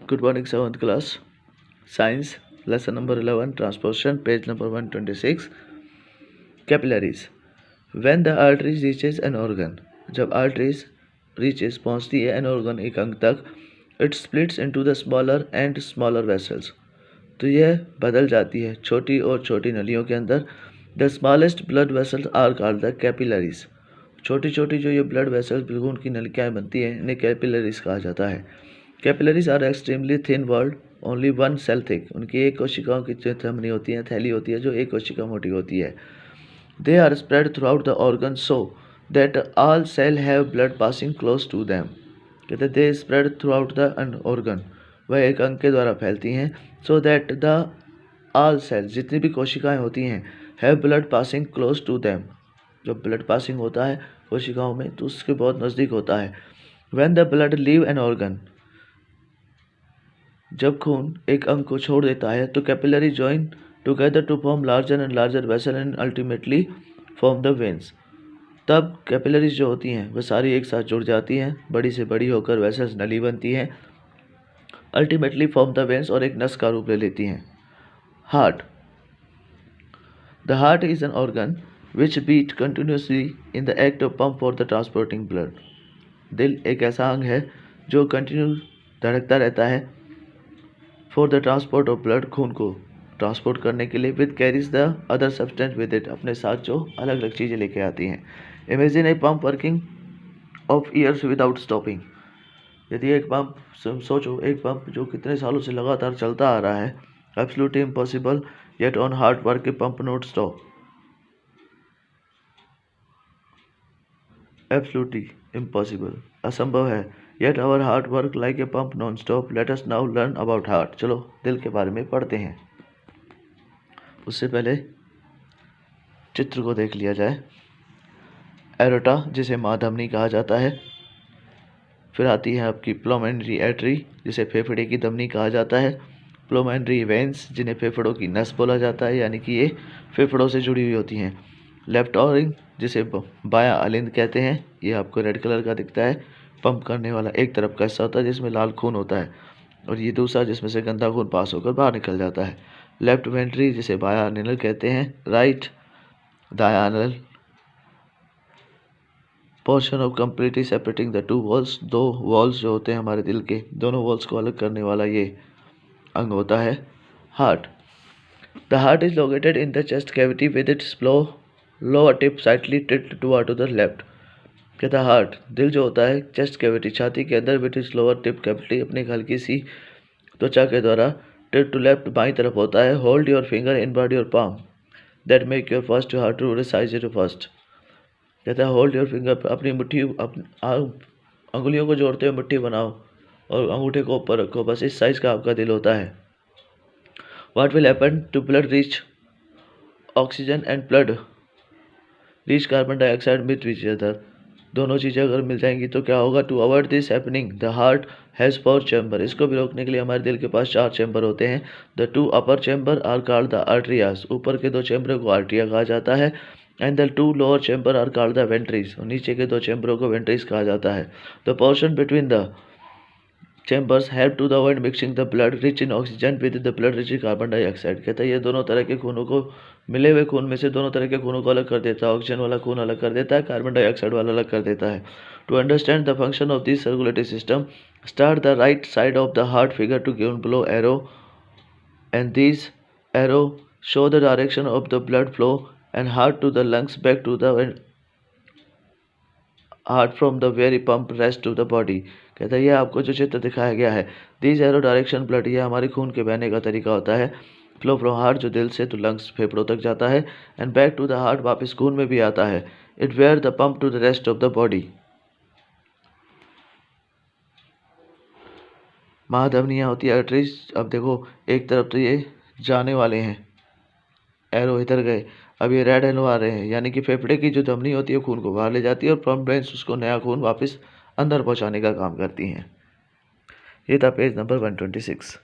Good morning, 7th class. Science, lesson number 11, transportation, page number 126. Capillaries. When the arteries reaches an organ, जब arteries reaches पहुंचती है an organ एक अंग तक, it splits into the smaller and smaller vessels. तो यह बदल जाती है छोटी और छोटी नलियों के अंदर. The smallest blood vessels are called the capillaries. छोटी छोटी जो ये ब्लड वेसल्स खून की नलिकाएं बनती हैं इन्हें कैपिलरीज कहा जाता है. Capillaries are extremely thin walled, only one cell thick. उनकी एक कोशिकाओं की जो धमनी होती है, थैली होती है, जो एक कोशिका मोटी होती है. They are spread throughout the organ so that all cell have blood passing close to them. कहते they spread throughout the organ, वह एक अंग के द्वारा फैलती हैं. So that the all cell, जितनी भी कोशिकाएं होती हैं, have blood passing close to them. जब ब्लड पासिंग होता है कोशिकाओं में तो उसके बहुत नज़दीक होता है. When the blood leave an organ, जब खून एक अंग को छोड़ देता है तो capillary join together to form larger and larger vessel and ultimately form the veins. तब कैपिलरीज जो होती हैं वह सारी एक साथ जुड़ जाती हैं, बड़ी से बड़ी होकर वेसल्स नली बनती हैं, अल्टीमेटली फॉर्म द वेन्स और एक नस का रूप ले लेती हैं. Heart. The heart is an organ which beat continuously in the act of pump for the transporting blood. दिल एक ऐसा अंग है जो कंटिन्यू धड़कता रहता है for the transport of blood, खून को ट्रांसपोर्ट करने के लिए. With carries the other substance with it, अपने साथ जो अलग अलग चीज़ें लेके आती हैं. Imagine A pump working of years without stopping. यदि एक पंप, सोचो एक पंप जो कितने सालों से लगातार चलता आ रहा है. Absolutely impossible, yet on hard work a pump not stop. Absolutely impossible, असंभव है. Yet our heart work like a pump non stop. Let us now learn about heart. चलो दिल के बारे में पढ़ते हैं. उससे पहले चित्र को देख लिया जाए. एरोटा, जिसे माधमनी कहा जाता है. फिर आती है आपकी प्लूमेनरी आर्टरी, जिसे फेफड़े की धमनी कहा जाता है. प्लूमेनरी वेन्स, जिन्हें फेफड़ों की नस बोला जाता है, यानी कि ये फेफड़ों से जुड़ी हुई होती हैं. लेफ्ट ऑरिंग, जिसे बायां अलिंद कहते हैं, ये आपको रेड कलर का दिखता है. पंप करने वाला एक तरफ का हिस्सा होता है जिसमें लाल खून होता है, और ये दूसरा जिसमें से गंदा खून पास होकर बाहर निकल जाता है. लेफ्ट वेंट्री, जिसे बायां अनिल कहते हैं. राइट दायां Anil portion of completely separating the two walls. दो वॉल्स जो होते हैं हमारे दिल के, दोनों वॉल्स को अलग करने वाला ये अंग होता है. Heart. The heart is located in the chest cavity with its lower tip sidely tilt toward to the left. कहता हार्ट, दिल जो होता है चेस्ट कैविटी, छाती के अंदर, with its lower tip cavity, अपनी हल्की सी त्वचा के द्वारा टिल्ट टू लेफ्ट, बाईं तरफ होता है. Hold your finger in word your palm that make your first heart to resize your first. कहता है होल्ड योर फिंगर, अपनी मुट्ठी, अंगुलियों को जोड़ते हुए मुट्ठी बनाओ और अंगूठे को ऊपर रखो, बस इस साइज का आपका दिल होता है. What will happen to blood reach oxygen and blood reach carbon dioxide with each other. दोनों चीज़ें अगर मिल जाएंगी तो क्या होगा. To avoid this happening the heart has 4 chamber. इसको भी रोकने के लिए हमारे दिल के पास 4 चैम्बर होते हैं. The 2 upper chamber are called the atria. ऊपर के 2 चैम्बरों को आर्टरिया कहा जाता है. And the 2 lower chamber are called the ventricles. और नीचे के 2 चैम्बरों को वेंट्रीज कहा जाता है. The portion between the chambers help to avoid mixing the blood rich in oxygen with the blood rich in carbon dioxide. कहता है ये दोनों तरह के खूनों को, मिले हुए खून में से दोनों तरह के खूनों को अलग कर देता है. ऑक्सीजन वाला खून अलग कर देता है, कार्बन डाइऑक्साइड वाला अलग कर देता है. To understand the function of this circulatory system, start the right side of the heart figure to given below arrow, and these arrow show the direction of the blood flow and heart to the lungs, back to the heart from the very pump rest to the body. कहता है ये आपको जो चित्र दिखाया गया है, this arrow direction blood, ये हमारे खून के बहने का तरीका होता है. फ्लो फ्रॉम हार्ट, जो दिल से तो लंग्स फेफड़ों तक जाता है, and back to the heart, वापस खून में भी आता है. It were the pump to the rest of the body. महाधमनियाँ होती है आर्टरीज. अब देखो एक तरफ तो ये जाने वाले हैं, एरो इधर गए, अब ये रेड एरो आ रहे हैं, यानी कि फेफड़े की जो धमनी होती है खून को बाहर ले जाती है और पंप वेन्स उसको नया खून वापस अंदर पहुंचाने का काम करती हैं. ये था पेज नंबर 126.